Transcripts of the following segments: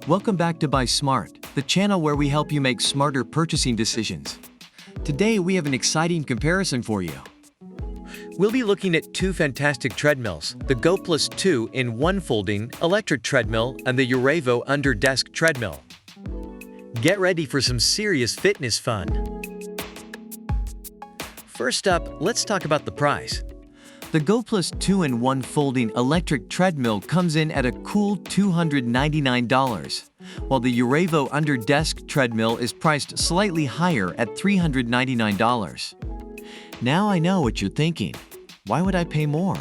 Welcome back to Buy Smart, the channel where we help you make smarter purchasing decisions. Today we have an exciting comparison for you. We'll be looking at two fantastic treadmills, the Goplus 2-in-1 folding electric treadmill and the UREVO under-desk treadmill. Get ready for some serious fitness fun. First up, let's talk about the price. The Goplus 2-in-1 folding electric treadmill comes in at a cool $299, while the UREVO under-desk treadmill is priced slightly higher at $399. Now I know what you're thinking. Why would I pay more?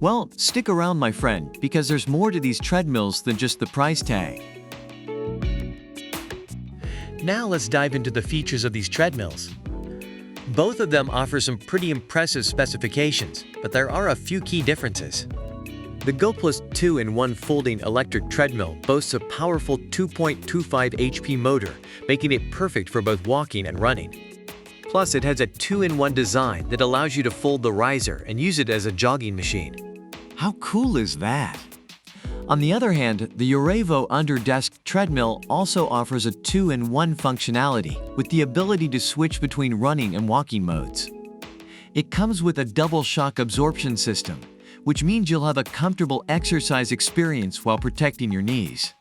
Well, stick around, my friend, because there's more to these treadmills than just the price tag. Now let's dive into the features of these treadmills. Both of them offer some pretty impressive specifications, but there are a few key differences. The Goplus 2-in-1 folding electric treadmill boasts a powerful 2.25 HP motor, making it perfect for both walking and running. Plus, it has a 2-in-1 design that allows you to fold the riser and use it as a jogging machine. How cool is that? On the other hand, the UREVO under-desk treadmill also offers a 2-in-1 functionality with the ability to switch between running and walking modes. It comes with a double shock absorption system, which means you'll have a comfortable exercise experience while protecting your knees.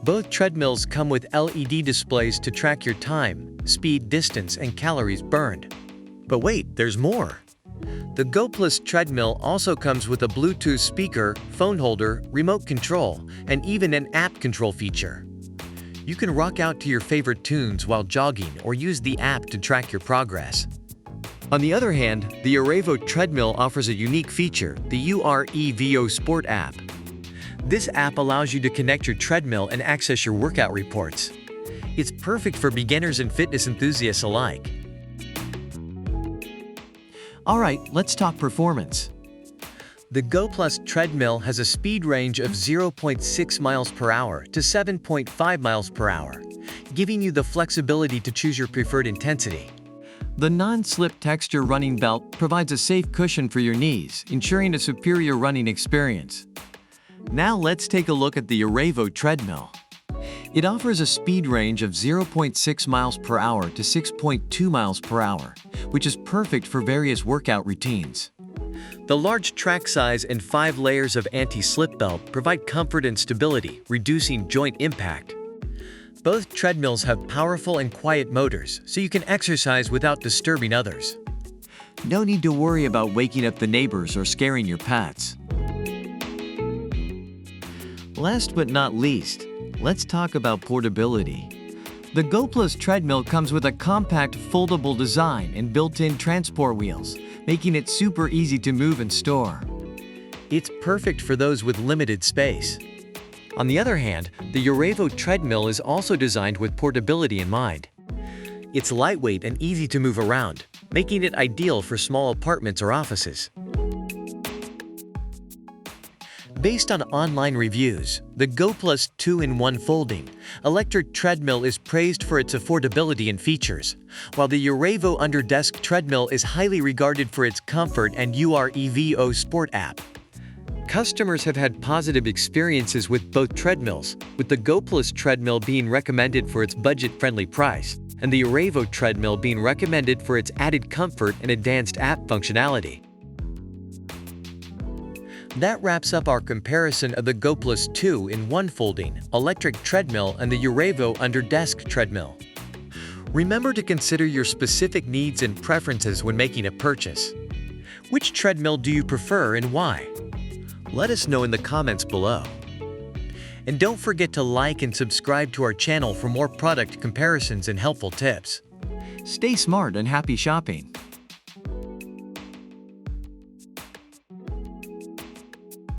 Both treadmills come with LED displays to track your time, speed, distance, and calories burned. But wait, there's more! The Goplus treadmill also comes with a Bluetooth speaker, phone holder, remote control, and even an app control feature. You can rock out to your favorite tunes while jogging or use the app to track your progress. On the other hand, the UREVO treadmill offers a unique feature, the UREVO Sport app. This app allows you to connect your treadmill and access your workout reports. It's perfect for beginners and fitness enthusiasts alike. Alright, let's talk performance. The Goplus treadmill has a speed range of 0.6 miles per hour to 7.5 miles per hour, giving you the flexibility to choose your preferred intensity. The non-slip texture running belt provides a safe cushion for your knees, ensuring a superior running experience. Now let's take a look at the UREVO treadmill. It offers a speed range of 0.6 miles per hour to 6.2 miles per hour, which is perfect for various workout routines. The large track size and 5 layers of anti-slip belt provide comfort and stability, reducing joint impact. Both treadmills have powerful and quiet motors, so you can exercise without disturbing others. No need to worry about waking up the neighbors or scaring your pets. Last but not least, let's talk about portability. The Goplus treadmill comes with a compact, foldable design and built-in transport wheels, making it super easy to move and store. It's perfect for those with limited space. On the other hand, the UREVO treadmill is also designed with portability in mind. It's lightweight and easy to move around, making it ideal for small apartments or offices. Based on online reviews, the Goplus 2-in-1 folding electric treadmill is praised for its affordability and features, while the UREVO under-desk treadmill is highly regarded for its comfort and UREVO Sport app. Customers have had positive experiences with both treadmills, with the Goplus treadmill being recommended for its budget-friendly price, and the UREVO treadmill being recommended for its added comfort and advanced app functionality. That wraps up our comparison of the Goplus 2-in-1 folding electric treadmill and the UREVO under-desk treadmill. Remember to consider your specific needs and preferences when making a purchase. Which treadmill do you prefer and why? Let us know in the comments below. And don't forget to like and subscribe to our channel for more product comparisons and helpful tips. Stay smart and happy shopping!